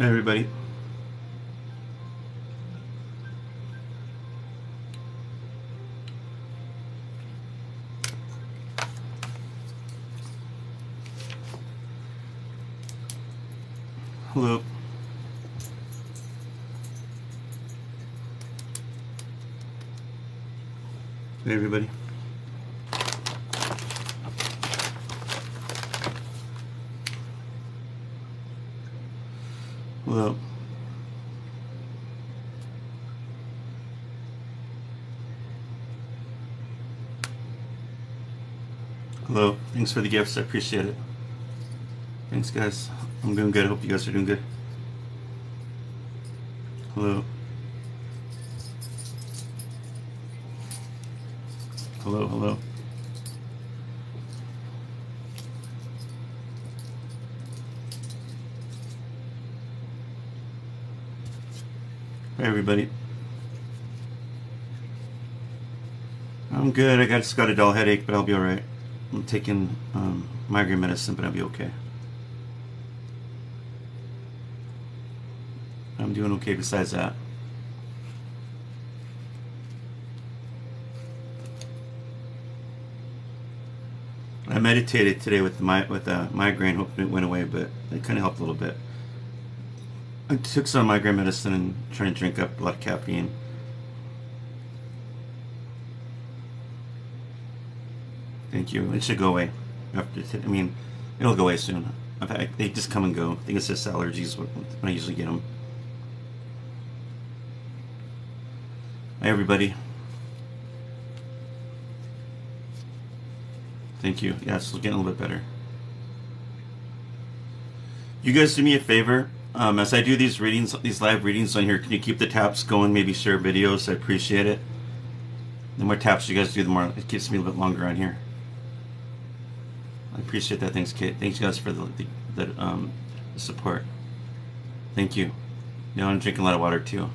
Hey everybody. Hello. Hey everybody. Hello. Hello. Thanks for the gifts. I appreciate it. Thanks, guys. I'm doing good. I hope you guys are doing good. Hello. Hello. Hello. Hey everybody. I'm good. Just got a dull headache, but I'll be all right. I'm taking migraine medicine, but I'll be okay. I'm doing okay besides that. I meditated today with the migraine, hoping it went away, but it kind of helped a little bit. I took some migraine medicine and trying to drink up a lot of caffeine. Thank you. It should go away after. I mean, it'll go away soon. They just come and go. I think it's just allergies when I usually get them. Hi everybody. Thank you. Yeah, it's getting a little bit better. You guys do me a favor. As I do these readings, these live readings on here, can you keep the taps going? Maybe share videos. I appreciate it. The more taps you guys do, the more it keeps me a little bit longer on here. I appreciate that. Thanks, Kate. Thanks, guys, for the support. Thank you. You know, I'm drinking a lot of water too.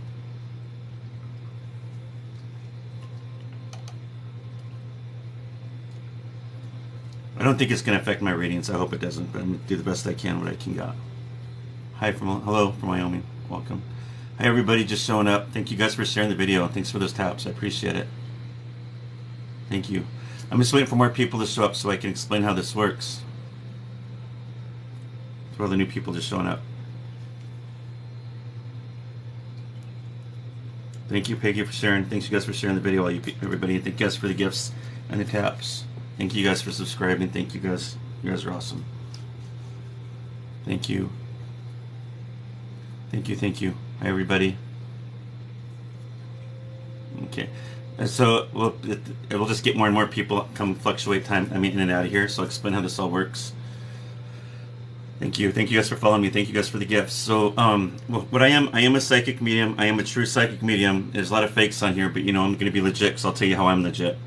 I don't think it's going to affect my readings. I hope it doesn't, but I'm going to do the best I can, what I can got. Hello from Wyoming. Welcome. Hi everybody, just showing up. Thank you guys for sharing the video. Thanks for those taps. I appreciate it. Thank you. I'm just waiting for more people to show up so I can explain how this works. For all the new people just showing up. Thank you, Peggy, for sharing. Thanks you guys for sharing the video, everybody. Thank you guys for the gifts and the taps. Thank you guys for subscribing. Thank you guys. You guys are awesome. Thank you. Thank you, thank you. Hi, everybody. Okay. So it will just get more and more people come fluctuate time. In and out of here. So I'll explain how this all works. Thank you. Thank you guys for following me. Thank you guys for the gifts. So, what I am a psychic medium. I am a true psychic medium. There's a lot of fakes on here, but you know, I'm going to be legit, so I'll tell you how I'm legit.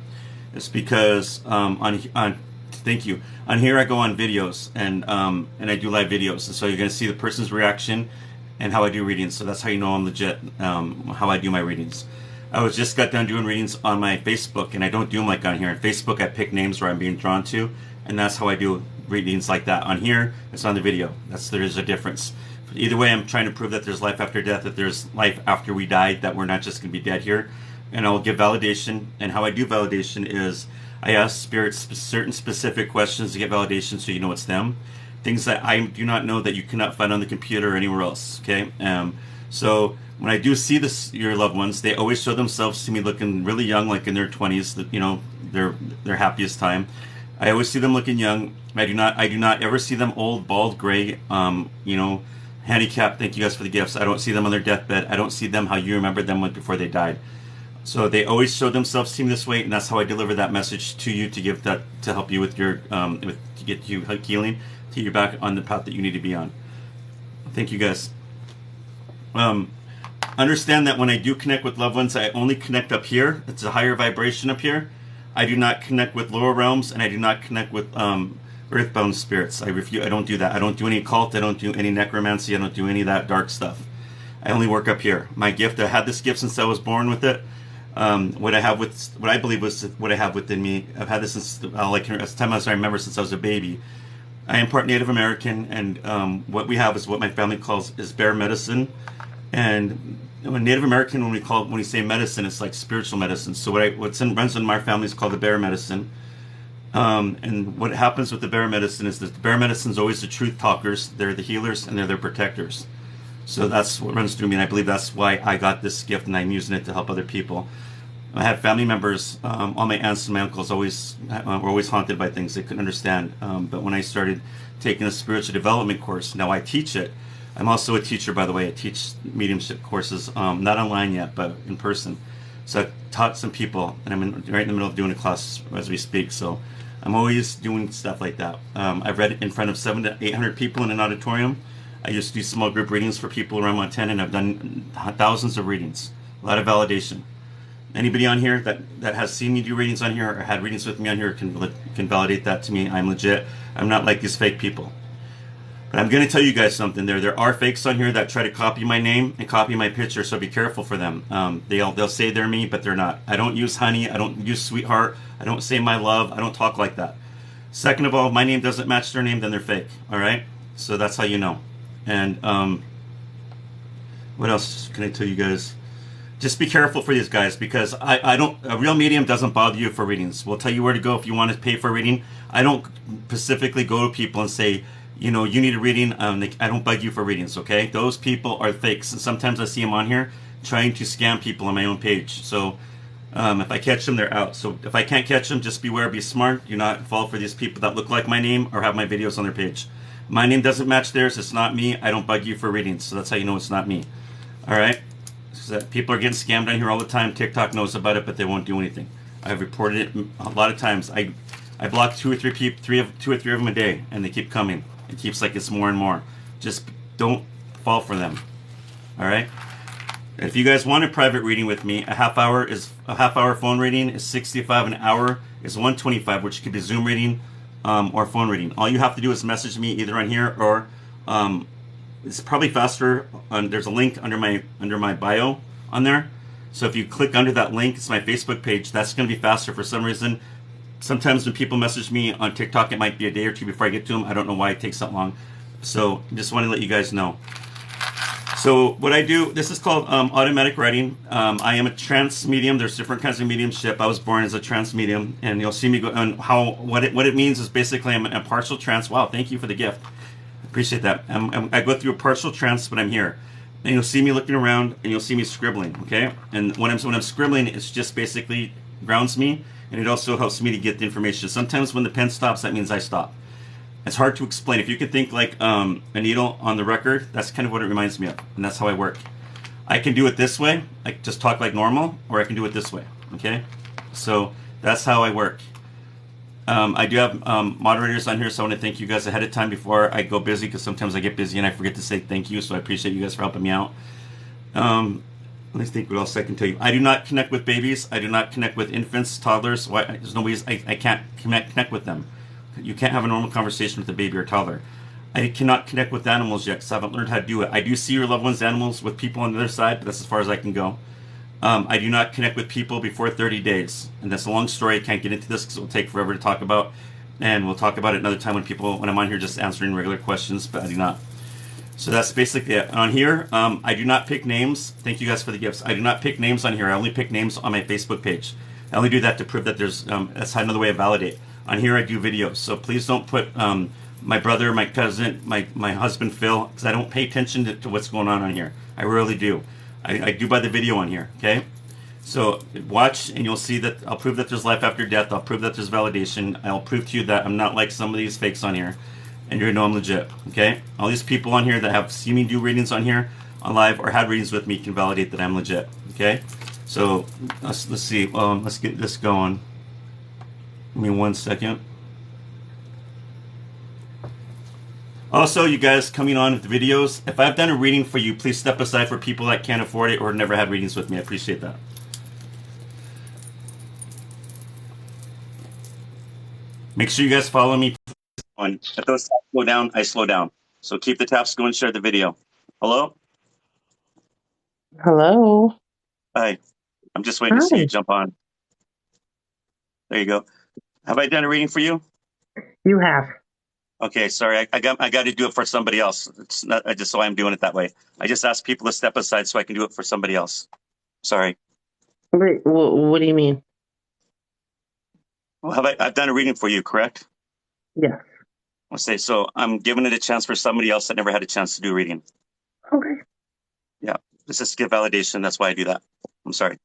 It's because, thank you. On here I go on videos, and I do live videos. And so you're going to see the person's reaction and how I do readings. So that's how you know I'm legit, how I do my readings. I just got done doing readings on my Facebook, and I don't do them like on here. On Facebook, I pick names where I'm being drawn to, and that's how I do readings like that. On here, it's on the video. There's a difference. Either way, I'm trying to prove that there's life after death, that there's life after we die, that we're not just going to be dead here. And I'll give validation. And how I do validation is I ask spirits certain specific questions to get validation, so you know it's them. Things that I do not know that you cannot find on the computer or anywhere else. Okay. So when I do see your loved ones, they always show themselves to me looking really young, like in their 20s. You know, their happiest time. I always see them looking young. I do not ever see them old, bald, gray. You know, handicapped. Thank you guys for the gifts. I don't see them on their deathbed. I don't see them how you remembered them before they died. So they always show themselves to me this way, and that's how I deliver that message to you to give that to help you with your to get you healing, to get you back on the path that you need to be on. Thank you guys. Understand that when I do connect with loved ones, I only connect up here. It's a higher vibration up here. I do not connect with lower realms, and I do not connect with earthbound spirits. I don't do that. I don't do any occult. I don't do any necromancy. I don't do any of that dark stuff. I only work up here. My gift, I had this gift since I was born with it. What I believe was what I have within me. I've had this since as time as I remember, since I was a baby. I am part Native American, and what we have is what my family calls is bear medicine. And when Native American, when we say medicine, it's like spiritual medicine. So runs in my family is called the bear medicine. And what happens with the bear medicine is that the bear medicine is always the truth talkers. They're the healers and they're the protectors. So that's what runs through me, and I believe that's why I got this gift, and I'm using it to help other people. I had family members, all my aunts and my uncles were always haunted by things they couldn't understand. But when I started taking a spiritual development course, now I teach it. I'm also a teacher, by the way. I teach mediumship courses, not online yet, but in person. So I've taught some people, and right in the middle of doing a class as we speak. So I'm always doing stuff like that. I've read in front of 700 to 800 people in an auditorium. I used to do small group readings for people around Montana, and I've done thousands of readings. A lot of validation. Anybody on here that has seen me do readings on here or had readings with me on here can validate that to me. I'm legit. I'm not like these fake people. But I'm going to tell you guys something. There are fakes on here that try to copy my name and copy my picture, so be careful for them. They'll say they're me, but they're not. I don't use honey. I don't use sweetheart. I don't say my love. I don't talk like that. Second of all, if my name doesn't match their name, then they're fake. All right? So that's how you know. And what else can I tell you guys? Just be careful for these guys, because I don't, a real medium doesn't bother you for readings. We'll tell you where to go if you want to pay for a reading. I don't specifically go to people and say, you know, you need a reading. I don't bug you for readings, okay? Those people are fakes. And sometimes I see them on here trying to scam people on my own page. So if I catch them, they're out. So if I can't catch them, just beware, be smart. Do not fall for these people that look like my name or have my videos on their page. My name doesn't match theirs. It's not me. I don't bug you for readings. So that's how you know it's not me. All right? So that people are getting scammed on here all the time. TikTok knows about it, but they won't do anything. I've reported it a lot of times. I block two or three of them a day, and they keep coming. It keeps like it's more and more. Just don't fall for them. All right. If you guys want a private reading with me, a half hour phone reading is $65. An hour is $125, which could be Zoom reading or phone reading. All you have to do is message me either on here or it's probably faster. There's a link under my bio on there. So if you click under that link, it's my Facebook page. That's going to be faster for some reason. Sometimes when people message me on TikTok, it might be a day or two before I get to them. I don't know why it takes that long. So just want to let you guys know. So what I do, this is called automatic writing. I am a trance medium. There's different kinds of mediumship. I was born as a trance medium, and you'll see me go on what it means is basically I'm a partial trance. Wow, thank you for the gift. Appreciate that. I go through a partial trance, but I'm here. And you'll see me looking around, and you'll see me scribbling, okay? And when I'm scribbling, it's just basically grounds me, and it also helps me to get the information. Sometimes when the pen stops, that means I stop. It's hard to explain. If you could think like a needle on the record, that's kind of what it reminds me of, and that's how I work. I can do it this way, I just talk like normal, or I can do it this way, okay? So that's how I work. I do have moderators on here, so I want to thank you guys ahead of time before I go busy, because sometimes I get busy and I forget to say thank you, so I appreciate you guys for helping me out. Let me think what else I can tell you. I do not connect with babies. I do not connect with infants, toddlers. Why? There's no ways I can't connect with them. You can't have a normal conversation with a baby or toddler. I cannot connect with animals yet, because I haven't learned how to do it. I do see your loved ones' animals with people on the other side, but that's as far as I can go. I do not connect with people before 30 days. And that's a long story. I can't get into this because it will take forever to talk about. And we'll talk about it another time when I'm on here just answering regular questions, but I do not. So that's basically it. On here, I do not pick names. Thank you guys for the gifts. I do not pick names on here. I only pick names on my Facebook page. I only do that to prove that that's another way to validate. On here, I do videos. So please don't put my brother, my cousin, my husband, Phil, because I don't pay attention to what's going on here. I rarely do. I do by the video on here, okay? So watch, and you'll see that I'll prove that there's life after death. I'll prove that there's validation. I'll prove to you that I'm not like some of these fakes on here, and you're gonna know I'm legit, okay? All these people on here that have seen me do readings on here, on live, or had readings with me can validate that I'm legit, okay? So let's see. Let's get this going. Give me 1 second. Also, you guys coming on with the videos, if I've done a reading for you, please step aside for people that can't afford it or never had readings with me. I appreciate that. Make sure you guys follow me. If those taps go down, I slow down. So keep the taps going, share the video. Hello? Hello. Hi. I'm just waiting to see you Hi. jump on. There you go. Have I done a reading for you? You have. Okay, sorry. I got to do it for somebody else. It's not I just so I'm doing it that way. I just asked people to step aside so I can do it for somebody else. Sorry. Wait, what do you mean? Well, I've done a reading for you, correct? Yeah. I'll say so. I'm giving it a chance for somebody else that never had a chance to do reading. Okay. Yeah, this is to get validation. That's why I do that. I'm sorry.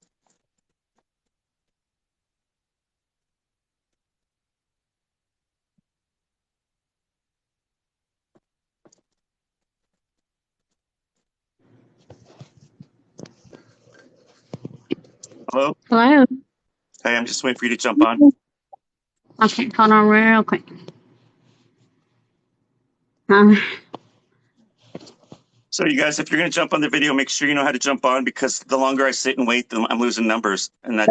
Hello. Hello. Hey, I'm just waiting for you to jump on. Okay, hold on real quick. Um, So, you guys, if you're going to jump on the video, make sure you know how to jump on because the longer I sit and wait, I'm losing numbers, and I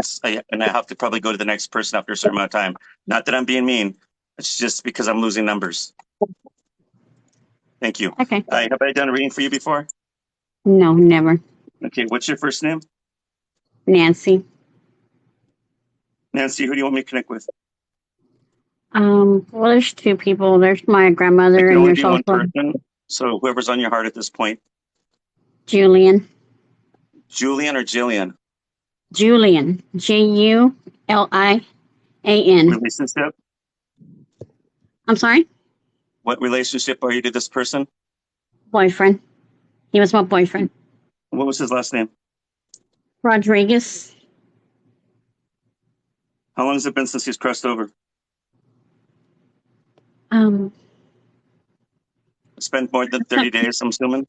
have to probably go to the next person after a certain amount of time. Not that I'm being mean. It's just because I'm losing numbers. Thank you. okay. Have I done a reading for you before? No, never. Okay. What's your first name? Nancy. Nancy. Who do you want me to connect with? Well, there's two people. There's my It grandmother, can and only there's be one also person. So whoever's on your heart at this point, Julian. Julian or Jillian. Julian. Julian. Relationship. I'm sorry? What relationship are you to this person? Boyfriend. He was my boyfriend. What was his last name? Rodriguez. How long has it been since he's crossed over? Um, It's been more than 30 days, I'm assuming.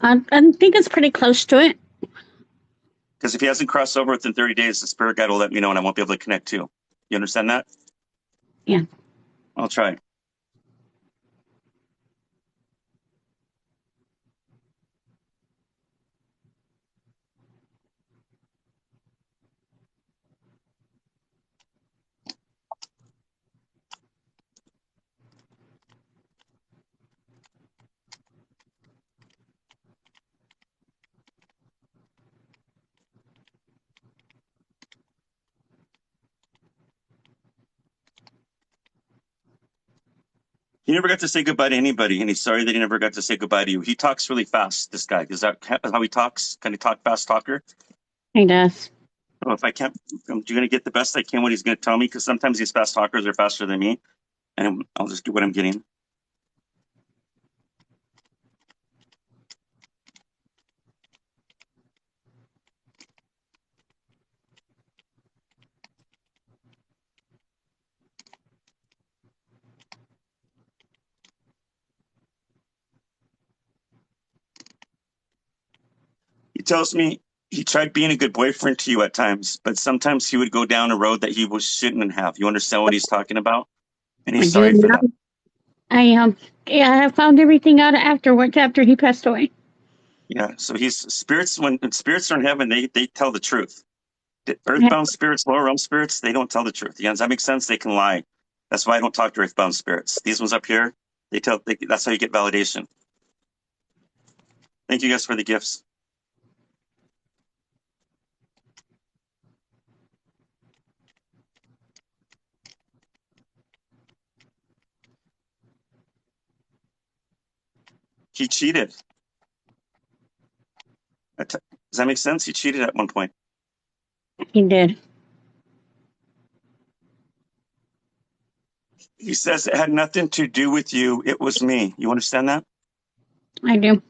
I think it's pretty close to it. Because if he hasn't crossed over within 30 days, the spirit guide will let me know and I won't be able to connect to. You understand that? Yeah. I'll try. He never got to say goodbye to anybody, and he's sorry that he never got to say goodbye to you. He talks really fast, this guy. Is that how he talks? Can he talk fast talker? He does. Oh, if I can't, I'm going to get the best I can what he's going to tell me because sometimes these fast talkers are faster than me, and I'll just get what I'm getting. He tells me he tried being a good boyfriend to you at times, but sometimes he would go down a road that he shouldn't have. You understand what he's talking about? And I he's do sorry for not. that. Yeah, I found everything out afterwards after he passed away. Yeah. So he's spirits. When spirits are in heaven, they tell the truth. The Yeah. earthbound spirits, lower realm spirits, they don't tell the truth. Yeah, does that make sense? They can lie. That's why I don't talk to earthbound spirits. These ones up here, that's how you get validation. Thank you guys for the gifts. He cheated. Does that make sense? He cheated at one point. He did. He says it had nothing to do with you. It was me. You understand that? I do.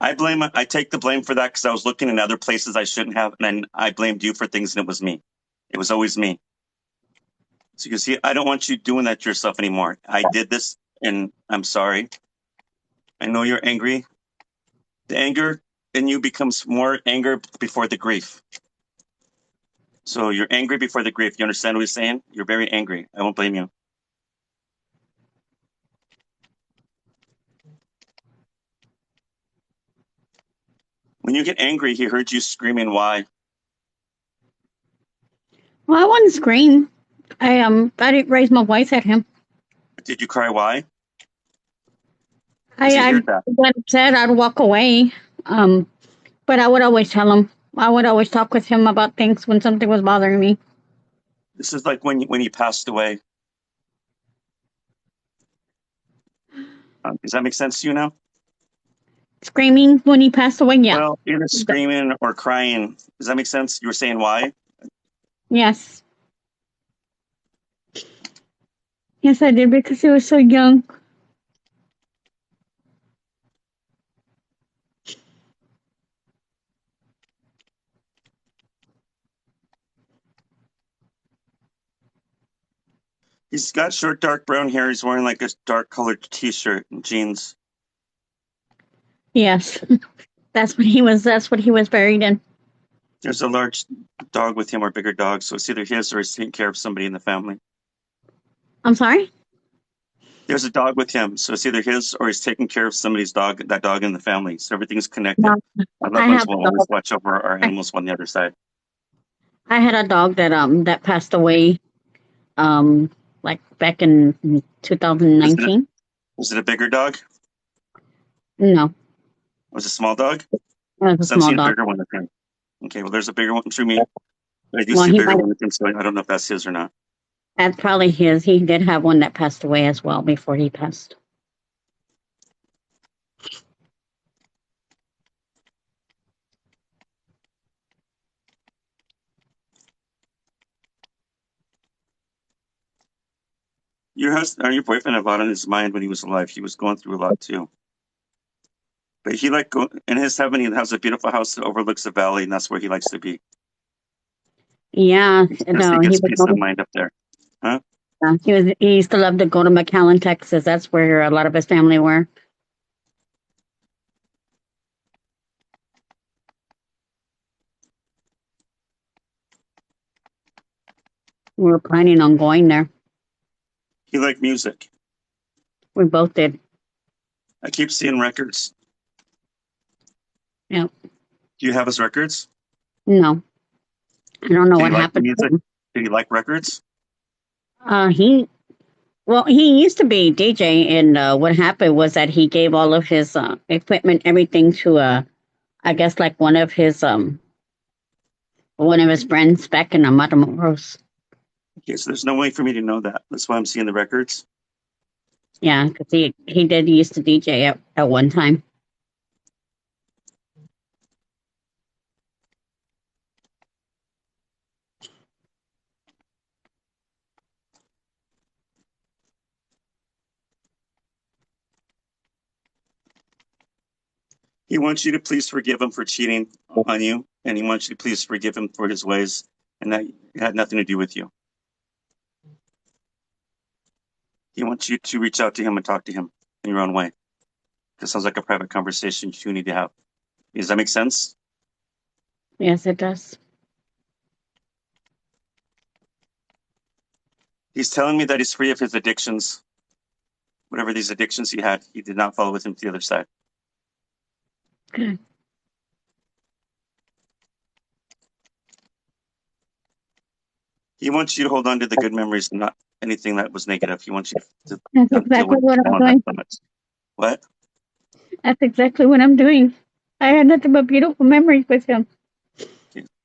I take the blame for that because I was looking in other places I shouldn't have, and then I blamed you for things, and it was me. It was always me. So you can see, I don't want you doing that to yourself anymore. I did this, and I'm sorry. I know you're angry. The anger in you becomes more anger before the grief. So you're angry before the grief. You understand what he's saying? You're very angry. I won't blame you. When you get angry, he heard you screaming, why? Well, I wasn't scream. I didn't raise my voice at him. Did you cry, why? Because I he I heard that. got upset. I'd walk away. Um, but I would always tell him. I would always talk with him about things when something was bothering me. This is like when he passed away. Does that make sense to you now? Screaming when he passed away, yeah. Well, either screaming or crying. Does that make sense? You were saying why? Yes. Yes, I did because he was so young. He's got short, dark brown hair. He's wearing like a dark colored T-shirt and jeans. Yes. That's what he was buried in. There's a large dog with him or bigger dog, so it's either his or he's taking care of somebody in the family. I'm sorry? There's a dog with him, so it's either his or he's taking care of somebody's dog, that dog in the family. So everything's connected. No, My loved I ones have will a always dog. watch over our animals on the other side. I had a dog that passed away like back in 2019. Was it a bigger dog? No, Was it a small dog? it was a So I'm small seeing a dog. bigger one with him. Okay, well, there's a bigger one through me. But I do Well, see a he bigger might one with him, so I don't know if that's his or not. that's probably his. He did have one that passed away as well before he passed. Your husband or your boyfriend had a lot on his mind when he was alive. He was going through a lot too. But he in his heaven, he has a beautiful house that overlooks the valley, and that's where he likes to be. Yeah, Because no, he he gets was peace of mind up there. Huh? he used to love to go to McAllen, Texas. That's where a lot of his family were. We were planning on going there. He liked music. We both did. I keep seeing records. Yeah. Do you have his records? No, I don't know Did what he like happened to music? him. Did he like records? He used to be DJ, and what happened was that he gave all of his equipment, everything to I guess like one of his friends back in Matamoros. Okay, so there's no way for me to know that. That's why I'm seeing the records. Yeah, because he did used to DJ at one time. He wants you to please forgive him for cheating on you, and he wants you to please forgive him for his ways, and that had nothing to do with you. He wants you to reach out to him and talk to him in your own way. This sounds like a private conversation you two need to have. Does that make sense? Yes, it does. He's telling me that he's free of his addictions. Whatever these addictions he had, he did not follow with him to the other side. Good. He wants you to hold on to the good memories, not anything that was negative. He wants you to That's not deal exactly with what I'm doing. so much. What? That's exactly what I'm doing. I had nothing but beautiful memories with him.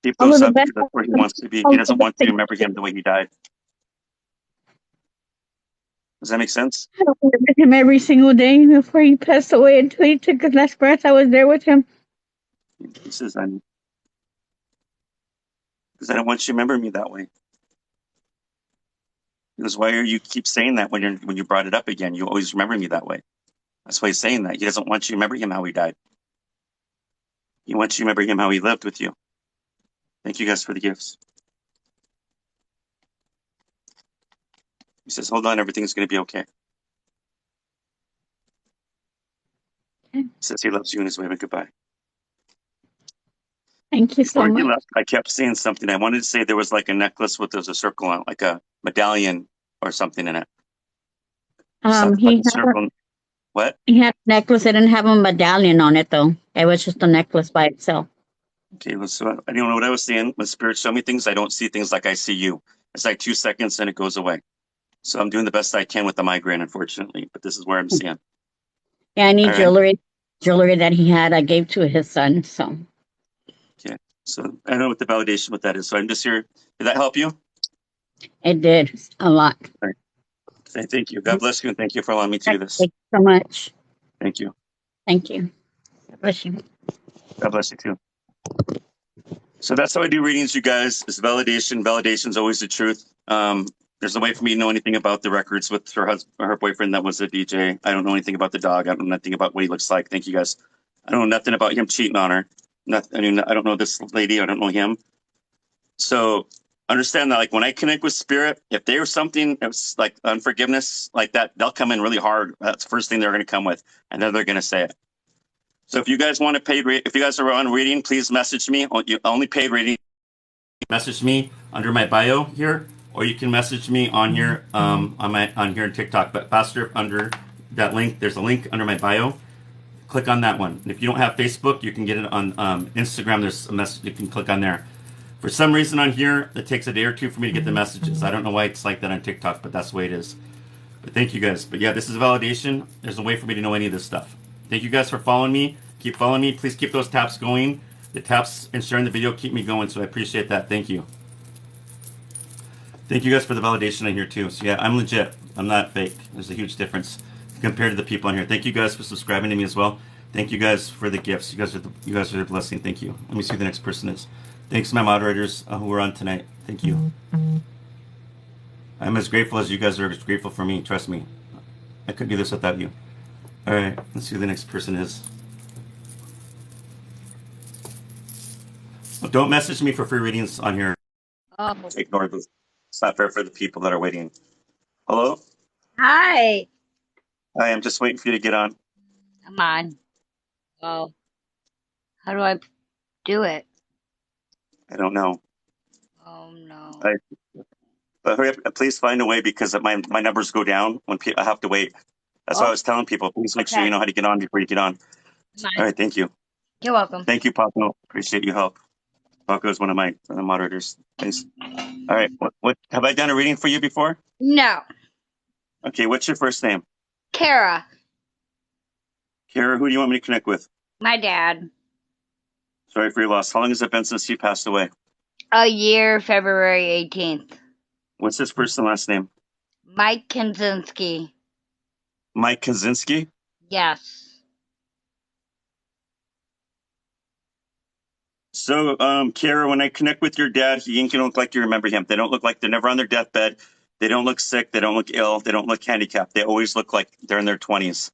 Keep All those of the up best. because that's where he wants to be. all He of the doesn't want best you to remember him the way he died. Does that make sense? I was with him every single day before he passed away until he took his last breath. I was there with him. He says, because I don't want you to remember me that way. Because why are you keep saying that when you brought it up again? You always remember me that way. That's why he's saying that. He doesn't want you to remember him how he died. He wants you to remember him how he lived with you. Thank you guys for the gifts. He says, hold on, everything's going to be okay. Okay. He says he loves you and is waving goodbye. Thank you so Before he much. left, I kept saying something. I wanted to say there was like a necklace with there's a circle on it, like a medallion or something in it. Something like a circle. What? He had a necklace. It didn't have a medallion on it though. It was just a necklace by itself. Okay, well, so I don't know what I was saying. When spirits show me things, I don't see things like I see you. It's like 2 seconds and it goes away. So I'm doing the best I can with the migraine, unfortunately. But this is where I'm seeing. Yeah, I need All right. jewelry that he had. I gave to his son. So Okay. So I don't know what the validation, what that is. So I'm just here. Did that help you? It did a lot. Thank you. God bless you, and thank you for allowing me to do this. Thank you so much. Thank you. Thank you. God bless you. God bless you too. So that's how I do readings, you guys. Is validation. Validation is always the truth. There's no way for me to know anything about the records with her husband, her boyfriend that was a DJ. I don't know anything about the dog. I don't know nothing about what he looks like. Thank you guys. I don't know nothing about him cheating on her. I mean, I don't know this lady. I don't know him. So understand that, like, when I connect with spirit, if there's something that's like unforgiveness like that, they'll come in really hard. That's the first thing they're going to come with, and then they're going to say it. So if you guys want to paid if you guys are on reading, please message me. You only paid reading. Message me under my bio here, or you can message me on here on here on TikTok. But faster, under that link, there's a link under my bio. Click on that one. And if you don't have Facebook, you can get it on Instagram. There's a message you can click on there. For some reason on here, it takes a day or two for me to get the messages. I don't know why it's like that on TikTok, but that's the way it is. But thank you guys. But yeah, this is validation. There's no way for me to know any of this stuff. Thank you guys for following me. Keep following me. Please keep those taps going. The taps and sharing the video keep me going, so I appreciate that. Thank you. Thank you guys for the validation on here too. So yeah, I'm legit. I'm not fake. There's a huge difference compared to the people on here. Thank you guys for subscribing to me as well. Thank you guys for the gifts. You guys are a blessing. Thank you. Let me see who the next person is. Thanks to my moderators who are on tonight. Thank you. I'm as grateful as you guys are grateful for me. Trust me. I couldn't do this without you. All right, let's see who the next person is. Well, don't message me for free readings on here. Oh. Ignore this. It's not fair for the people that are waiting. Hello? Hi. I am just waiting for you to get on. Come on. Oh. How do I do it? I don't know. Oh no. But hurry up, please find a way, because my numbers go down when I have to wait. That's why I was telling people, please make sure you know how to get on before you get on. All right, thank you. You're welcome. Thank you, Paco. Appreciate your help. Paco is one of my moderators. Thanks. All right, what have I done a reading for you before? No. Okay, what's your first name? Kara. Kara, who do you want me to connect with? My dad. Sorry for your loss. How long has it been since he passed away? A year, February 18th. What's his first and last name? Mike Kaczynski. Mike Kaczynski? Yes. So, Kara, when I connect with your dad, he ain't gonna look like you remember him. They don't look like they're never on their deathbed. They don't look sick. They don't look ill. They don't look handicapped. They always look like they're in their 20s.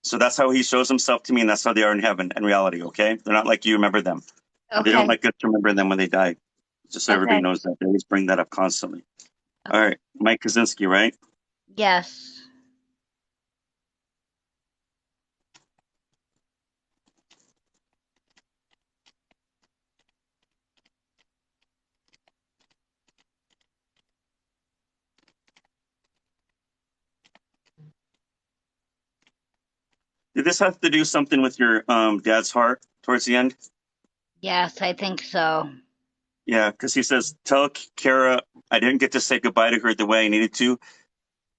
So that's how he shows himself to me, and that's how they are in heaven, in reality, okay? They're not like you remember them. Okay. They don't like us to remember them when they die. Just so everybody knows that. They always bring that up constantly. Okay. All right, Mike Kaczynski, right? Yes. Did this have to do something with your dad's heart towards the end? Yes, I think so. Yeah, because he says, tell Kara I didn't get to say goodbye to her the way I needed to.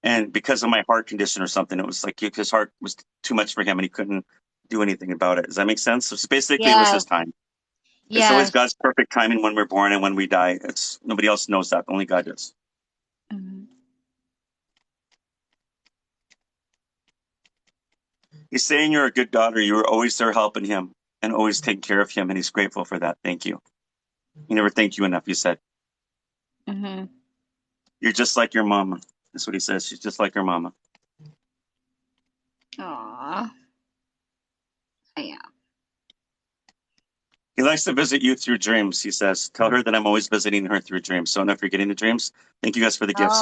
And because of my heart condition or something, it was like his heart was too much for him and he couldn't do anything about it. Does that make sense? So basically, it was his time. Yeah. It's always God's perfect timing when we're born and when we die. It's nobody else knows that. Only God does. Mm-hmm. He's saying you're a good daughter. You were always there helping him and always taking care of him. And he's grateful for that. Thank you. He never thanked you enough, you said. Mm-hmm. You're just like your mama. That's what he says. She's just like her mama. Aww. I am. He likes to visit you through dreams, he says. Tell her that I'm always visiting her through dreams. So I don't know if you're getting the dreams. Thank you guys for the gifts.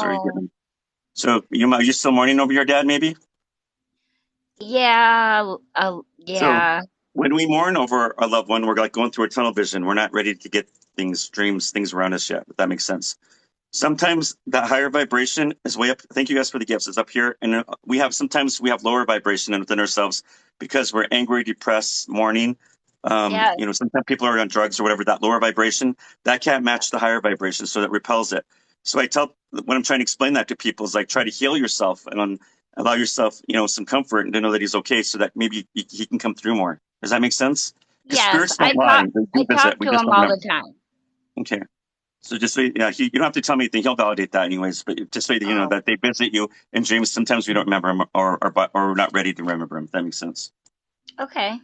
So are you still mourning over your dad, maybe? Yeah. Yeah. So when we mourn over our loved one, we're like going through a tunnel vision. We're not ready to get dreams, things around us yet, if that makes sense. Sometimes that higher vibration is way up. Thank you guys for the gifts. It's up here. And sometimes we have lower vibration within ourselves because we're angry, depressed, mourning. Sometimes people are on drugs or whatever. That lower vibration, that can't match the higher vibration. So that repels it. So when I'm trying to explain that to people is like, try to heal yourself and allow yourself, some comfort and to know that he's okay so that maybe he can come through more. Does that make sense? Because Yes, spirits don't lie. They I do talk visit. We to just him don't all know. the time. Okay. So just so you don't have to tell me anything. He'll validate that anyways. But just so that you know Oh, that they visit you in dreams. Sometimes we don't remember him or we're not ready to remember him. If that makes sense. okay.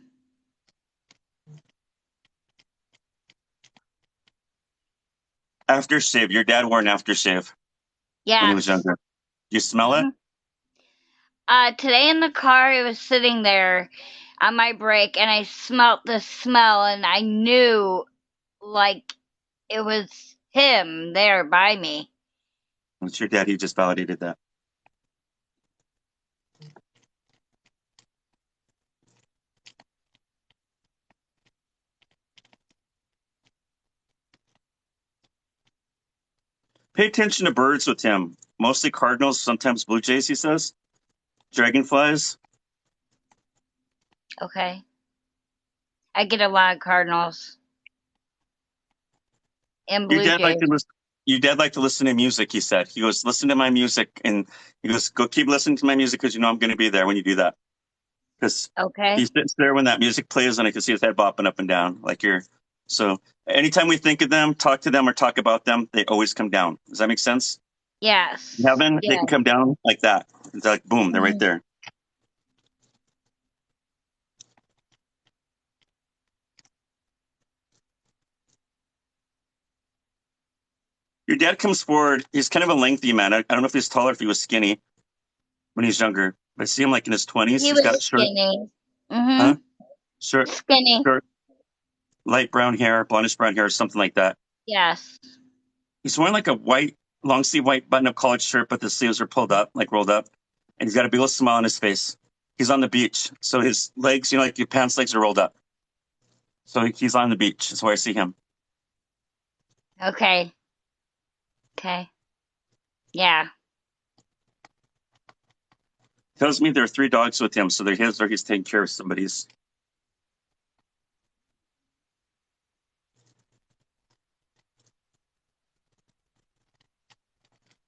Aftershave. Your dad wore an aftershave when he was Yes. younger. You smell it? hmm Today in the car, it was sitting there on my brake, and I smelt the smell, and I knew, like, it was him there by me. It's your dad. He just validated that. Pay attention to birds with him. Mostly cardinals, sometimes blue jays, he says. Dragonflies. Okay. I get a lot of cardinals and Your blue dad liked to jays. listen. Your dad liked to listen to music, he said. He goes, listen to my music. And he goes, go keep listening to my music because you know I'm going to be there when you do that. Because Okay. he sits there when that music plays and I can see his head bopping up and down. Like you're. So anytime we think of them, talk to them, or talk about them, they always come down. Does that make sense? Yes. In heaven, they Yeah. can come down like that. It's like, boom, they're right Mhm. there. Your dad comes forward. He's kind of a lengthy man. I don't know if he's taller, if he was skinny when he's younger. But I see him like in his 20s. He He's got was short, skinny. huh? Mm-hmm. Short, Skinny. short, light brown hair, blondish brown hair, something like that. Yes. He's wearing like a white, long sleeve white button up collared shirt, but the sleeves are pulled up, like rolled up. And he's got a big old smile on his face. He's on the beach. So his legs, like your pants legs are rolled up. So he's on the beach. That's where I see him. Okay. Okay. Yeah. Tells me there are 3 dogs with him. So they're his or he's taking care of somebody's.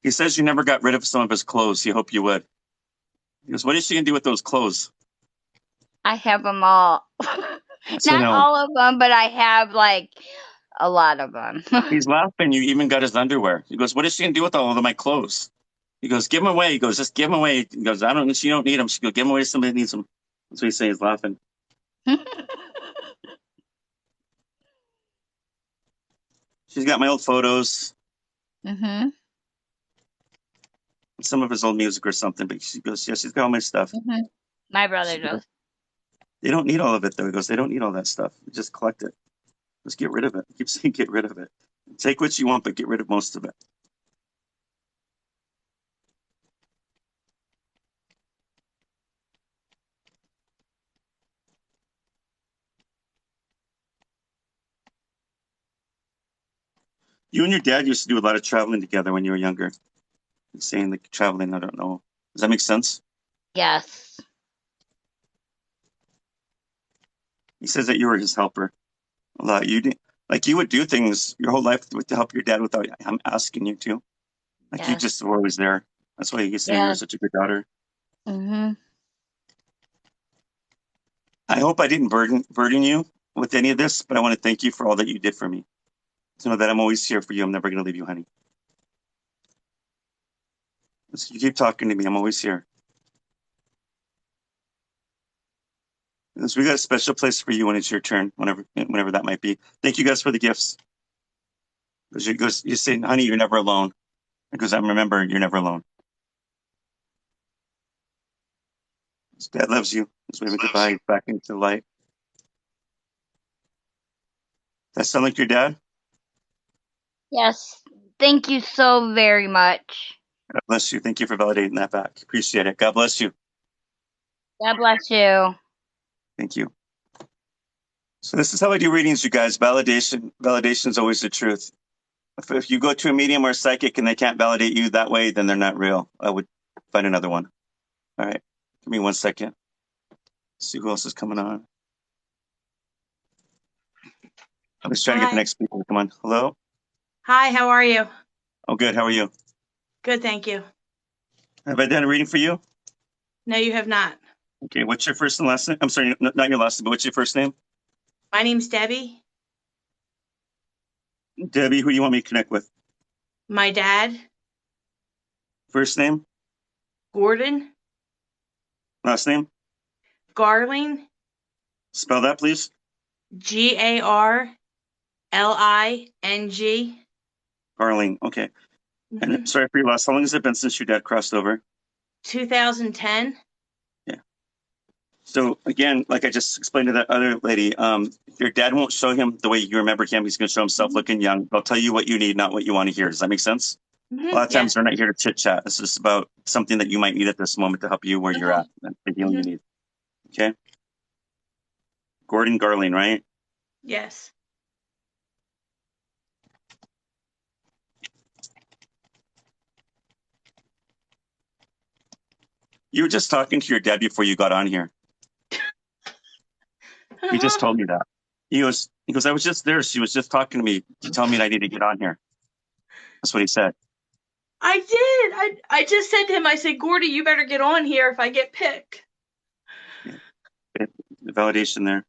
He says you never got rid of some of his clothes. He hoped you would. He goes, what is she going to do with those clothes? I have them all. So Not no. all of them, but I have like a lot of them. He's laughing. You even got his underwear. He goes, what is she going to do with all of my clothes? He goes, give them away. He goes, just give them away. He goes, she don't need them. She goes, give them away to somebody that needs them. That's what he's saying. He's laughing. She's got my old photos, Mm-hmm. some of his old music or something. But she goes, yeah, she's got all my stuff. Mm-hmm. My brother She goes, does. they don't need all of it, though. He goes, they don't need all that stuff. Just collect it. Just get rid of it. I keep saying get rid of it. Take what you want, but get rid of most of it. You and your dad used to do a lot of traveling together when you were younger. He's saying like traveling, I don't know. Does that make sense? Yes. He says that you were his helper a lot. You did, like you would do things your whole life to help your dad without him asking you to. Like you Yes. just were always there. That's why he's saying you're Yes. such a good daughter. Mm-hmm. I hope I didn't burden you with any of this, but I want to thank you for all that you did for me. To know that I'm always here for you. I'm never going to leave you, honey. So you keep talking to me. I'm always here. So we got a special place for you when it's your turn, whenever that might be. Thank you guys for the gifts. Because you're saying, honey, you're never alone. Because I remember you're never alone. Dad loves you. Let's wave a goodbye back into the light. That sound like your dad? Yes. Thank you so very much. God bless you. Thank you for validating that back. Appreciate it. God bless you. God bless you. Thank you. So this is how I do readings, you guys. Validation is always the truth. If you go to a medium or a psychic and they can't validate you that way, then they're not real. I would find another one. All right. Give me 1 second. See who else is coming on. I'm just trying to get the Hi. next people. Come on. Hello? Hi, how are you? Oh, good. How are you? Good, thank you. Have I done a reading for you? No, you have not. Okay. What's your first and last name? I'm sorry, not your last name, but what's your first name? My name's Debbie. Debbie, who do you want me to connect with? My dad, First name, Gordon last name, Garling, spell that, please. Garling. Garling. Okay. And sorry for your loss. How long has it been since your dad crossed over? 2010. So again, like I just explained to that other lady, your dad won't show him the way you remember him. He's going to show himself looking young. He'll tell you what you need, not what you want to hear. Does that make sense? A lot of times we're not here to chit chat. This is about something that you might need at this moment to help you where you're at, and the healing you need. Okay. Gordon Garling, right? Yes. You were just talking to your dad before you got on here. He just told me that. He goes, I was just there. She was just talking to me to tell me I need to get on here. That's what he said. I did. I just said to him, I said, Gordy, you better get on here if I get picked. The validation there.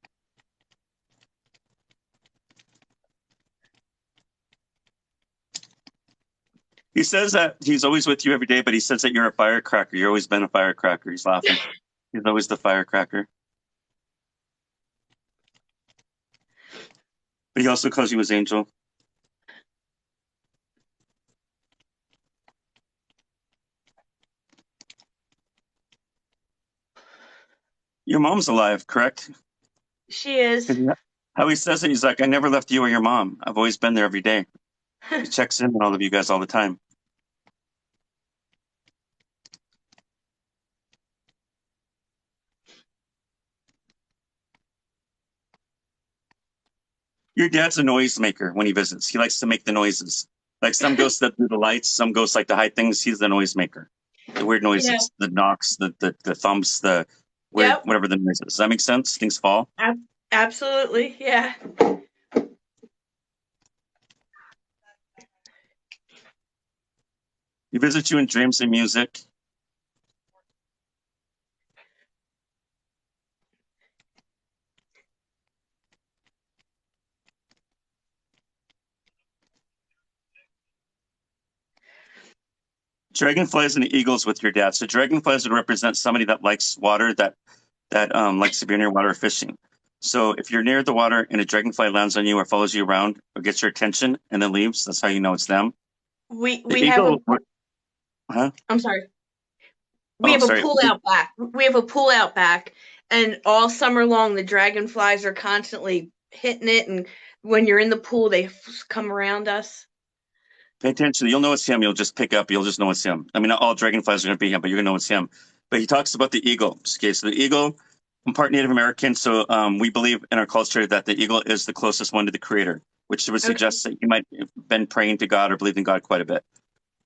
He says that he's always with you every day, but he says that you're a firecracker. You've always been a firecracker. He's laughing. He's always the firecracker. But he also calls you his angel. Your mom's alive, correct? She is. How he says it, he's like, I never left you or your mom. I've always been there every day. He checks in on all of you guys all the time. Your dad's a noisemaker when he visits. He likes to make the noises. Like some ghosts that do the lights, some ghosts like to hide things. He's the noisemaker. The weird noises, the knocks, the thumps, the weird, whatever the noise is. Does that make sense? Things fall? Absolutely, yeah. He visits you in dreams and music. Dragonflies and eagles with your dad. So dragonflies would represent somebody that likes water, that likes to be near water fishing. So if you're near the water and a dragonfly lands on you or follows you around or gets your attention and then leaves, that's how you know it's them. We have Huh? I'm sorry. We have a pool out back. We have a pool out back, and all summer long the dragonflies are constantly hitting it, and when you're in the pool, they come around us. Pay attention. You'll know it's him. You'll just pick up. You'll just know it's him. I mean, not all dragonflies are going to be him, but you're going to know it's him. But he talks about the eagle. Okay, so the eagle, I'm part Native American, so we believe in our culture that the eagle is the closest one to the creator, which would suggest that you might have been praying to God or believed in God quite a bit.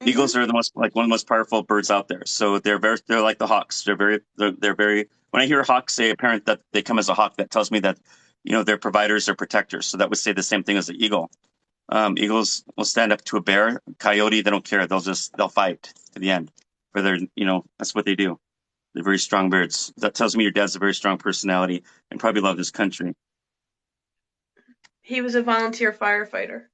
Eagles are the most, like, one of the most powerful birds out there. So they're like the hawks. They're very, when I hear a hawk say a parent that they come as a hawk, that tells me that, they're providers or protectors. So that would say the same thing as the eagle. Eagles will stand up to a bear, coyote. They don't care. They'll fight to the end for their, that's what they do. They're very strong birds. That tells me your dad's a very strong personality and probably loved his country. He was a volunteer firefighter.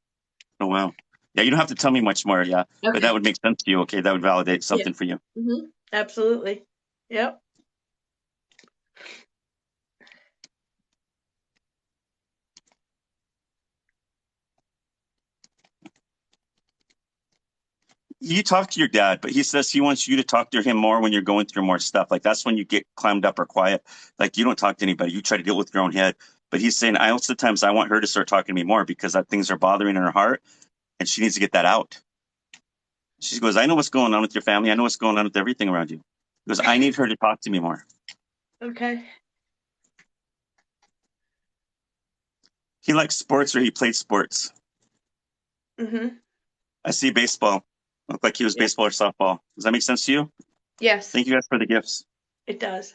Oh, wow. Yeah, you don't have to tell me much more. Yeah. Okay. But that would make sense to you. Okay. That would validate something for you. Mm-hmm. Absolutely. Yep. You talk to your dad, but he says he wants you to talk to him more when you're going through more stuff. Like that's when you get clammed up or quiet. Like you don't talk to anybody. You try to deal with your own head. But he's saying, I also times I want her to start talking to me more because that things are bothering in her heart and she needs to get that out. She goes, I know what's going on with your family. I know what's going on with everything around you. He goes, I need her to talk to me more. Okay. He likes sports or he played sports. Mm-hmm. I see baseball. Looked like he was baseball or softball. Does that make sense to you? Yes. Thank you guys for the gifts. It does.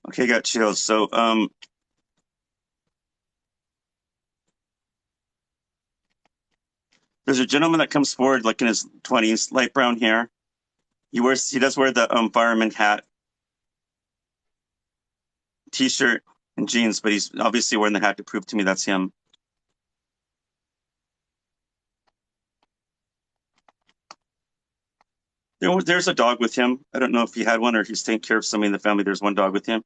Okay, got chills. So, There's a gentleman that comes forward, like in his 20s, light brown hair. He does wear the fireman hat, t-shirt, and jeans, but he's obviously wearing the hat to prove to me that's him. There's a dog with him. I don't know if he had one or if he's taking care of somebody in the family. There's one dog with him.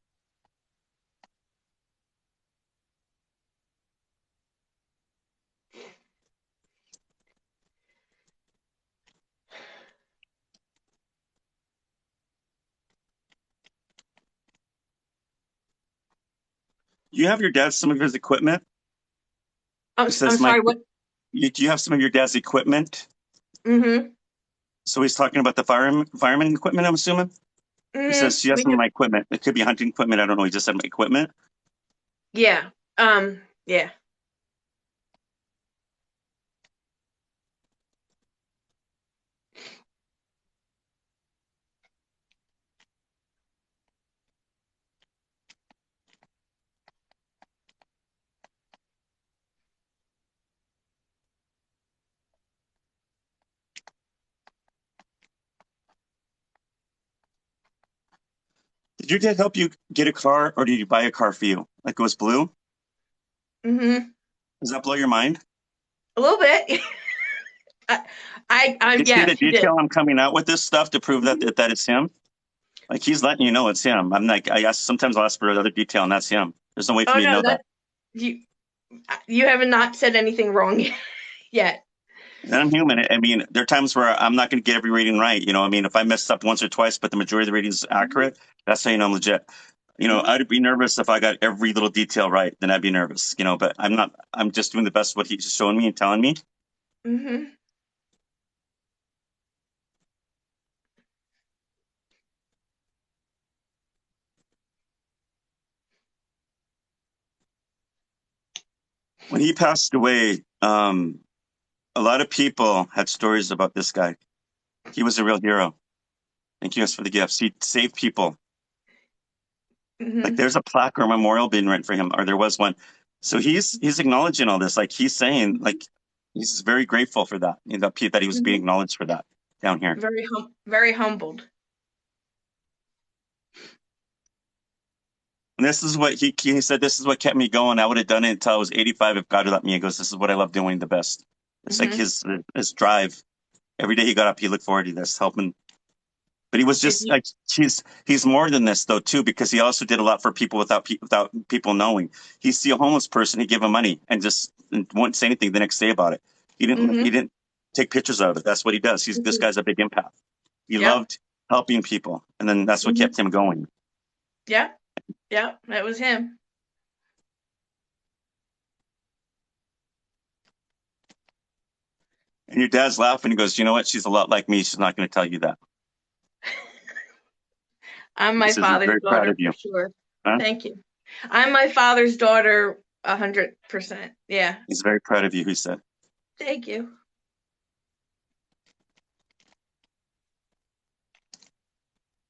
You have your dad some of his equipment? I'm sorry, what? Do you have some of your dad's equipment? Mm-hmm. So he's talking about the fireman equipment, I'm assuming? Mm-hmm. He says, she has some of my equipment. It could be hunting equipment. I don't know. He just said my equipment. Yeah. Yeah. Did your dad help you get a car, or did you buy a car for you? Like it was blue? Mm-hmm. Does that blow your mind? A little bit. You see yeah, the detail I'm coming out with this stuff to prove that it's him? Like he's letting you know it's him. I'm like, sometimes I'll ask for another detail and that's him. There's no way for me to know that. You have not said anything wrong yet. And I'm human. I mean, there are times where I'm not going to get every reading right. You know, I mean, if I mess up once or twice, but the majority of the reading is accurate, that's how you know I'm legit. You know, I'd be nervous if I got every little detail right, then I'd be nervous, you know, but I'm not. I'm just doing the best of what he's showing me and telling me. Mm-hmm. When he passed away, a lot of people had stories about this guy. He was a real hero. Thank you guys for the gifts. He saved people. Mm-hmm. Like there's a plaque or a memorial being written for him, or there was one. So he's acknowledging all this. Like he's saying, like he's very grateful for that. You know, that he was being acknowledged for that down here. Very humbled. And this is what he said. This is what kept me going. I would have done it until I was 85 if God had let me. He goes, "This is what I love doing the best." It's like his drive. Every day he got up, he looked forward to this, helping. But he was just like he's more than this though too, because he also did a lot for people without people knowing. He'd see a homeless person, he'd give him money and just wouldn't say anything the next day about it. He didn't take pictures of it. That's what he does. This guy's a big empath. He loved helping people, and then that's what kept him going. Yeah, that was him. And your dad's laughing. He goes, "You know what? She's a lot like me. She's not going to tell you that." I'm my father's daughter for sure. Huh? Thank you. I'm my father's daughter 100%. Yeah. He's very proud of you, he said. Thank you.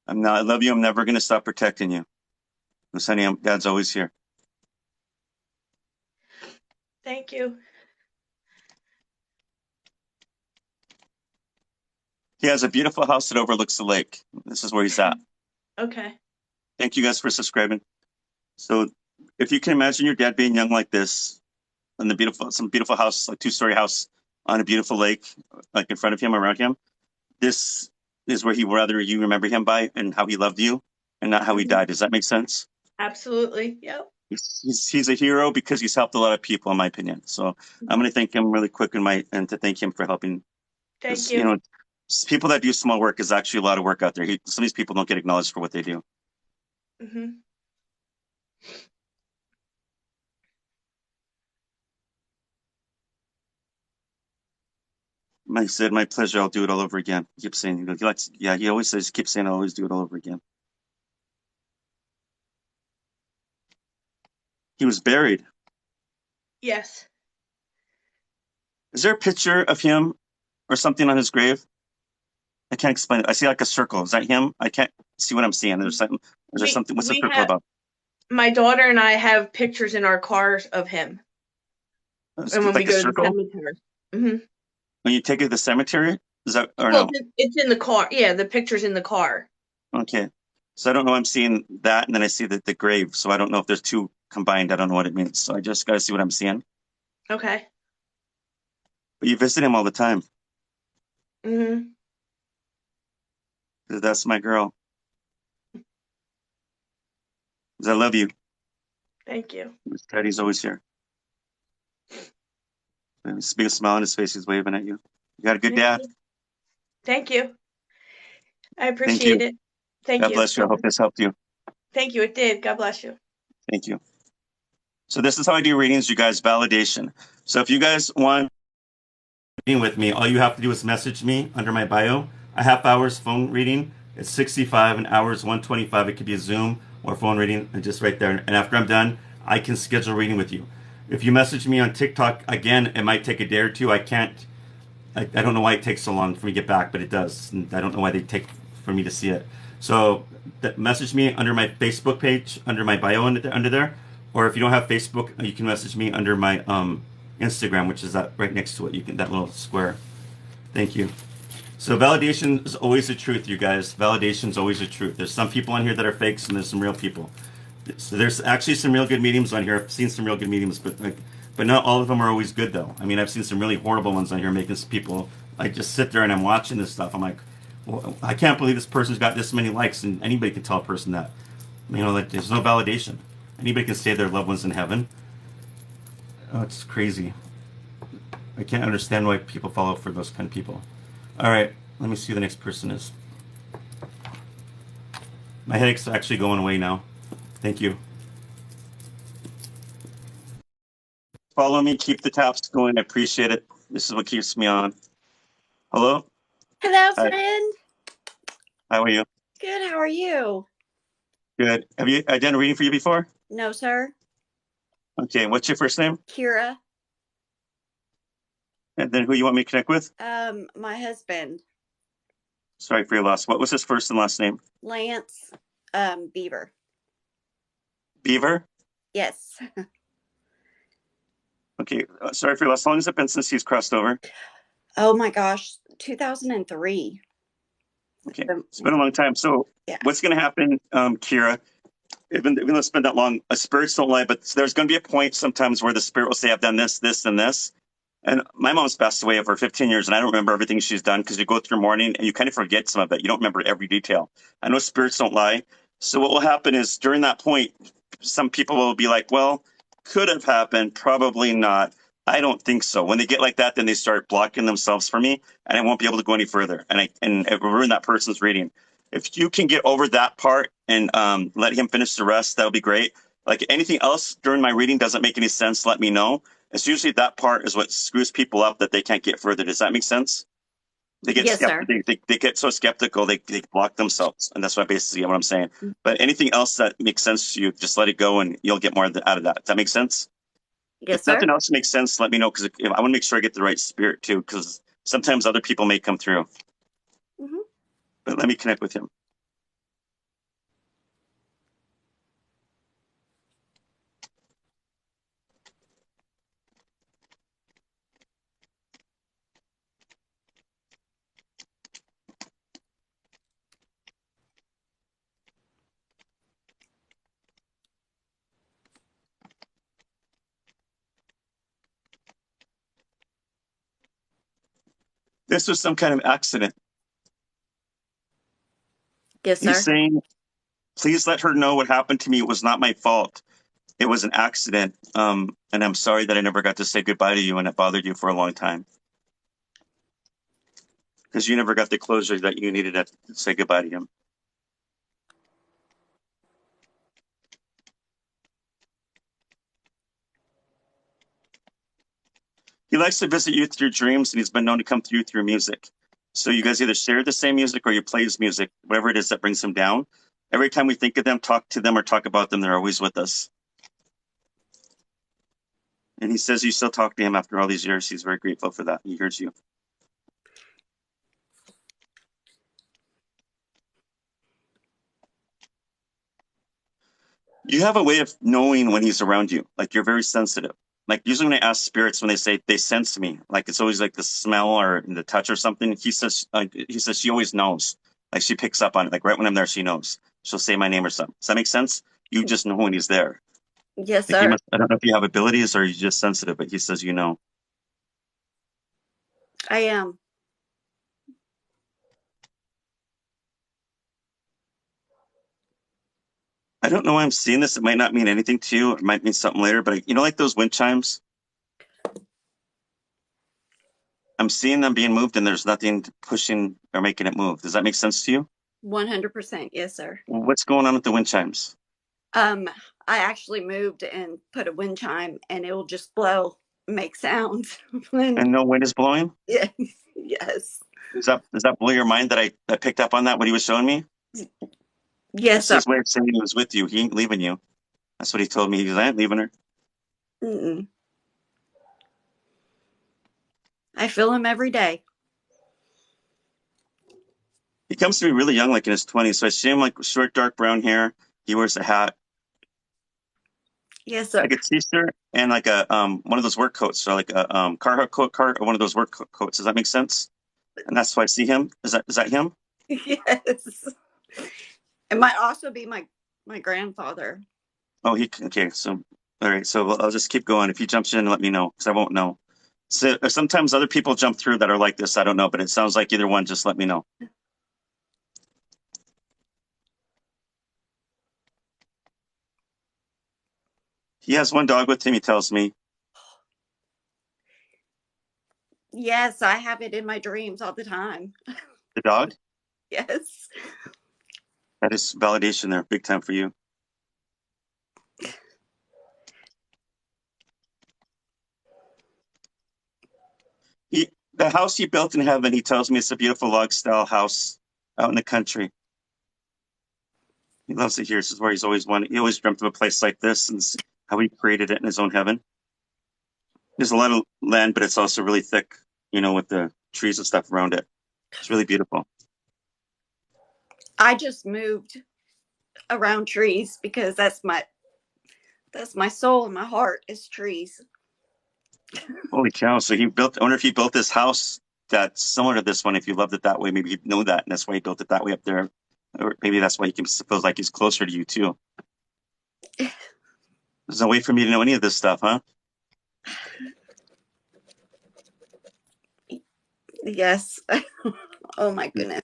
I love you. I'm never going to stop protecting you. Honey, Dad's always here. Thank you. He has a beautiful house that overlooks the lake. This is where he's at. Okay. Thank you guys for subscribing. So if you can imagine your dad being young like this, and some beautiful house, like 2-story house on a beautiful lake, like in front of him, around him, this is where you remember him by and how he loved you and not how he died. Does that make sense? Absolutely. Yep. He's a hero because he's helped a lot of people, in my opinion. So I'm going to thank him really quick and to thank him for helping. Thank you. You know, people that do small work is actually a lot of work out there. Some of these people don't get acknowledged for what they do. Mm-hmm. Mike said, "My pleasure. I'll do it all over again." He keeps saying, he always says, keeps saying, "I'll always do it all over again." He was buried. Yes. Is there a picture of him or something on his grave? I can't explain it. I see like a circle. Is that him? I can't see what I'm seeing. There's something. Is there something? What's the circle about? My daughter and I have pictures in our cars of him. And when we go to the cemetery. Mm-hmm. When you take it to the cemetery, is that or Well, no? it's in the car. Yeah, the picture's in the car. Okay. So I don't know. I'm seeing that, and then I see the grave. So I don't know if there's two combined. I don't know what it means. So I just got to see what I'm seeing. Okay. But you visit him all the time. Mm-hmm. That's my girl. 'Cause I love you. Thank you. Daddy's always here. He's a big smile on his face. He's waving at you. You got a good dad. Thank you. I Thank appreciate you. it. Thank God you. bless you. I hope this helped you. Thank you. It did. God bless you. Thank you. So this is how I do readings, you guys. Validation. So if you guys want reading with me, all you have to do is message me under my bio. A half hour's phone reading. It's 65, an hour's 125. It could be a Zoom or phone reading, and just right there. And after I'm done, I can schedule a reading with you. If you message me on TikTok, again, it might take a day or two. I don't know why it takes so long for me to get back, but it does. And I don't know why they take for me to see it. So message me under my Facebook page, under my bio under there. Or if you don't have Facebook, you can message me under my Instagram, which is that right next to it. That little square. Thank you. So validation is always the truth, you guys. Validation is always the truth. There's some people on here that are fakes, and there's some real people. So there's actually some real good mediums on here. I've seen some real good mediums, but not all of them are always good, though. I mean, I've seen some really horrible ones on here making people. I just sit there and I'm watching this stuff. I'm like, well, I can't believe this person's got this many likes, and anybody can tell a person that. Like there's no validation. Anybody can say their loved one's in heaven. Oh, it's crazy. I can't understand why people follow for those kind of people. All right, let me see who the next person is. My headache's actually going away now. Thank you. Follow me, keep the taps going. I appreciate it. This is what keeps me on. Hello? Hello, Hi. friend. How are you? Good. How are you? Good. Have I done a reading for you before? No, sir. Okay, what's your first name? Kira. And then who you want me to connect with? My husband, Sorry for your loss. What was his first and last name? Lance, Beaver. Beaver? Yes. Okay, sorry for your loss. How long has it been since he's crossed over? Oh my gosh, 2003. Okay, it's been a long time. So Yeah. what's going to happen, Kira, even though it's been that long, spirits don't lie, but there's going to be a point sometimes where the spirit will say, I've done this, this, and this. And my mom's passed away over 15 years, and I don't remember everything she's done because you go through morning and you kind of forget some of it. You don't remember every detail. I know spirits don't lie. So what will happen is during that point, some people will be like, well, could have happened, probably not. I don't think so. When they get like that, then they start blocking themselves for me, and I won't be able to go any further. And it will ruin that person's reading. If you can get over that part and let him finish the rest, that'll be great. Like anything else during my reading doesn't make any sense, let me know. It's usually that part is what screws people up that they can't get further. Does that make sense? They get Yes, sir. they get so skeptical they block themselves, and that's what basically what I'm saying. But anything else that makes sense to you, just let it go, and you'll get more out of that. Does that make sense? Yes, If sir. nothing else makes sense, let me know because I want to make sure I get the right spirit too. Because sometimes other people may come through. Mhm. But let me connect with him. This was some kind of accident. Yes, sir. He's saying, please let her know what happened to me. It was not my fault. It was an accident. And I'm sorry that I never got to say goodbye to you and it bothered you for a long time. Because you never got the closure that you needed to say goodbye to him. He likes to visit you through dreams, and he's been known to come through music. So you guys either share the same music or you play his music, whatever it is that brings him down. Every time we think of them, talk to them, or talk about them, they're always with us. And he says you still talk to him after all these years. He's very grateful for that. He hears you. You have a way of knowing when he's around you. Like you're very sensitive. Like usually when I ask spirits, when they say they sense me, like it's always like the smell or the touch or something. He says she always knows. Like she picks up on it. Like right when I'm there, she knows. She'll say my name or something. Does that make sense? You just know when he's there. Yes, Like you sir. must. I don't know if you have abilities or you're just sensitive, but he says you know. I am. I don't know why I'm seeing this. It might not mean anything to you. It might mean something later. But you know, like those wind chimes. I'm seeing them being moved, and there's nothing pushing or making it move. Does that make sense to you? 100%. Yes, sir. What's going on with the wind chimes? I actually moved and put a wind chime, and it will just blow, make sounds. And no wind is blowing. Yes. Yes. Does that blow your mind that I picked up on that what he was showing me? Yes, That's sir. his way of saying he was with you. He ain't leaving you. That's what he told me. He goes, I ain't leaving her. Mm-mm. I feel him every day. He comes to me really young, like in his 20s. So I see him like short, dark brown hair. He wears a hat, Yes, sir. like a t-shirt, and like a one of those work coats, so like a Carhartt coat, or one of those work coats. Does that make sense? And that's why I see him. Is that him? Yes. It might also be my grandfather. Oh, okay. So all right. So I'll just keep going. If he jumps in, let me know because I won't know. So sometimes other people jump through that are like this. I don't know, but it sounds like either one. Just let me know. He has one dog with him. He tells me. Yes, I have it in my dreams all the time. The dog. Yes. That is validation there, big time for you. The house he built in heaven, he tells me it's a beautiful log style house out in the country. He loves it here. This is where he's always wanted. He always dreamt of a place like this and how he created it in his own heaven. There's a lot of land, but it's also really thick, with the trees and stuff around it. It's really beautiful. I just moved around trees because that's my soul and my heart is trees. Holy cow. So I wonder if he built this house that's similar to this one. If you loved it that way, maybe you'd know that. And that's why he built it that way up there. Or maybe that's why he feels like he's closer to you too. There's no way for me to know any of this stuff, huh? Yes. Oh my goodness.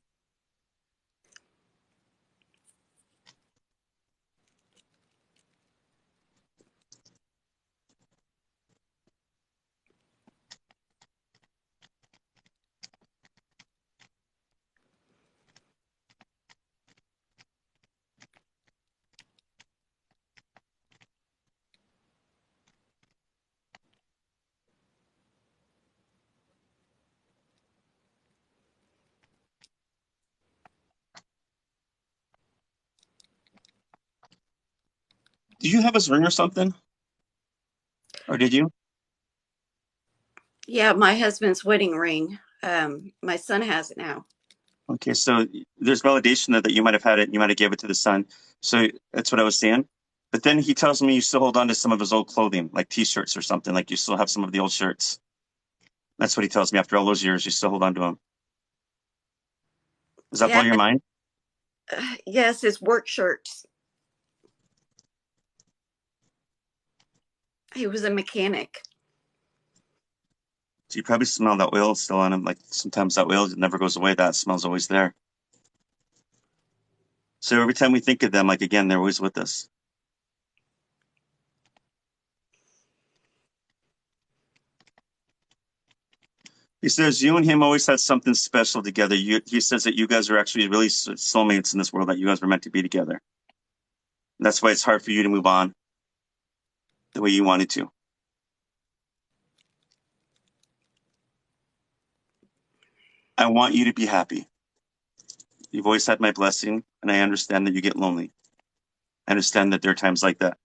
Did you have his ring or something? Or did you? Yeah, my husband's wedding ring. My son has it now. Okay, so there's validation that you might have had it and you might have gave it to the son. So that's what I was saying. But then he tells me you still hold on to some of his old clothing, like t-shirts or something, like you still have some of the old shirts. That's what he tells me. After all those years, you still hold on to them. Does that blow your mind? Yes, his work shirts. He was a mechanic. So you probably smell that oil still on him. Like sometimes that oil never goes away. That smell's always there. So every time we think of them, like again, they're always with us. He says you and him always had something special together. He says that you guys are actually really soulmates in this world, that you guys were meant to be together. And that's why it's hard for you to move on the way you wanted to. I want you to be happy. You've always had my blessing, and I understand that you get lonely. I understand that there are times like that.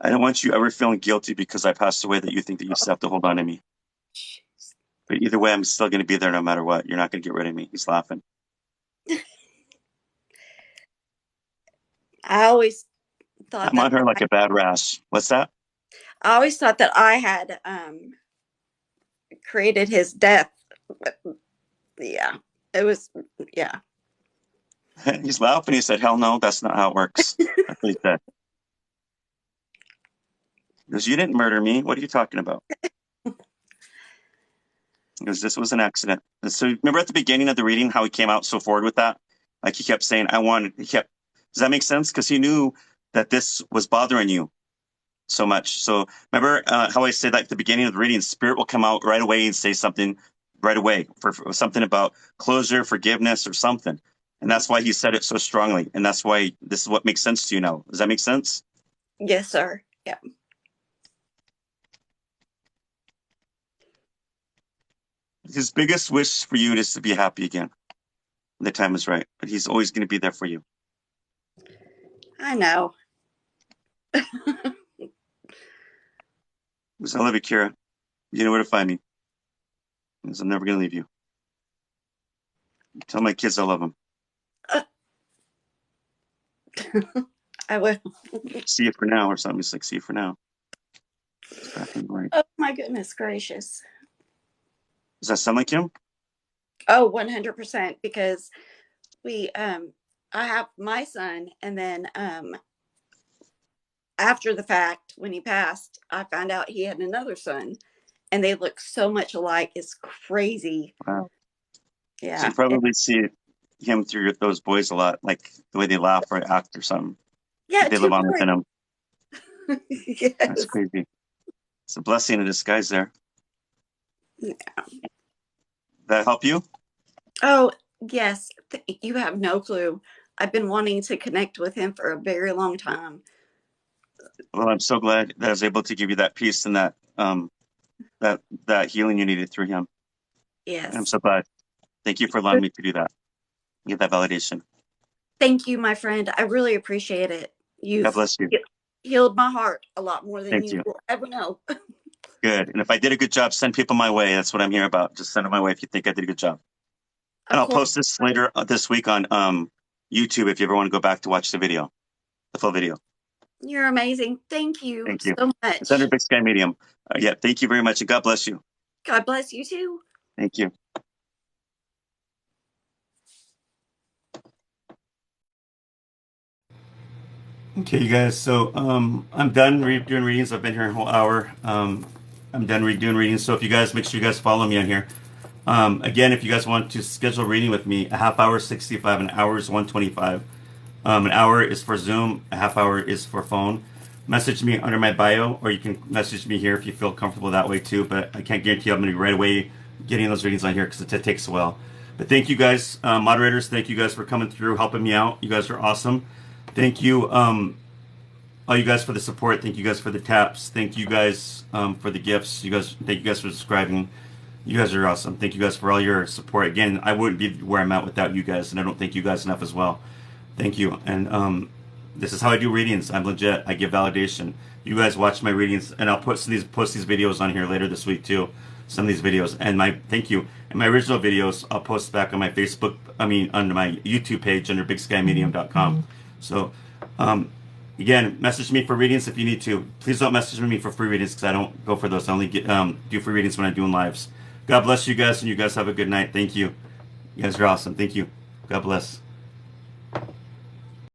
I don't want you ever feeling guilty because I passed away that you think that you still have to hold on to me. But either way, I'm still going to be there no matter what. You're not going to get rid of me. He's laughing. I always thought I'm on that her like a bad rash. What's that? I always thought that I had created his death. But yeah, it was yeah. He's laughing. He said, hell no, that's not how it works. That's what he said. He goes, you didn't murder me. What are you talking about? He goes, this was an accident. And so remember at the beginning of the reading how he came out so forward with that? Like he kept saying, does that make sense? Because he knew that this was bothering you so much. So remember how I said like at the beginning of the reading, spirit will come out right away and say something right away for something about closure, forgiveness, or something. And that's why he said it so strongly. And that's why this is what makes sense to you now. Does that make sense? Yes, sir. Yeah. His biggest wish for you is to be happy again. The time is right. But he's always going to be there for you. I know. Because I love you, Kira. You know where to find me. Because I'm never going to leave you. Tell my kids I love them. I will. See you for now or something. It's like, see you for now. Right. Oh my goodness gracious. Does that sound like him? Oh, 100%. Because I have my son, and then after the fact, when he passed, I found out he had another son, and they look so much alike. It's crazy. Wow. Yeah. So you probably see him through those boys a lot, like the way they laugh or act or something. Yeah. They live on boys. within them. Yes. That's crazy. It's a blessing in disguise there. Yeah. That help you? Oh, yes. You have no clue. I've been wanting to connect with him for a very long time. Well, I'm so glad that I was able to give you that peace and that that healing you needed through him. Yes. I'm so glad. Thank you for allowing me to do that. Get that validation. Thank you, my friend. I really appreciate it. You God bless you. healed my heart a lot more than Thank you you. will ever know. Good. And if I did a good job, send people my way. That's what I'm here about. Just send them my way if you think I did a good job. And I'll post this later this week on YouTube if you ever want to go back to watch the video, the full video. You're amazing. Thank you, Thank you. so much. It's under Big Sky Medium. Yeah, thank you very much, and God bless you. God bless you too. Thank you. Okay, you guys. So I'm done doing readings. I've been here a whole hour. I'm done doing readings. So if you guys make sure you guys follow me on here. Again, if you guys want to schedule a reading with me, a half hour is 65, an hour is 125. An hour is for Zoom, a half hour is for phone. Message me under my bio, or you can message me here if you feel comfortable that way too. But I can't guarantee I'm going to be right away getting those readings on here because it takes a while. But thank you guys, moderators. Thank you guys for coming through, helping me out. You guys are awesome. Thank you, all you guys for the support. Thank you guys for the taps. Thank you guys for the gifts. Thank you guys for subscribing. You guys are awesome. Thank you guys for all your support. Again, I wouldn't be where I'm at without you guys, and I don't thank you guys enough as well. Thank you. And this is how I do readings. I'm legit. I give validation. You guys watch my readings, and I'll post these videos on here later this week too. Some of these videos, and thank you. And my original videos, I'll post back on my Facebook. Under my YouTube page under BigSkyMedium.com. So, again, message me for readings if you need to. Please don't message me for free readings because I don't go for those. I only do free readings when I'm doing lives. God bless you guys, and you guys have a good night. Thank you. You guys are awesome. Thank you. God bless.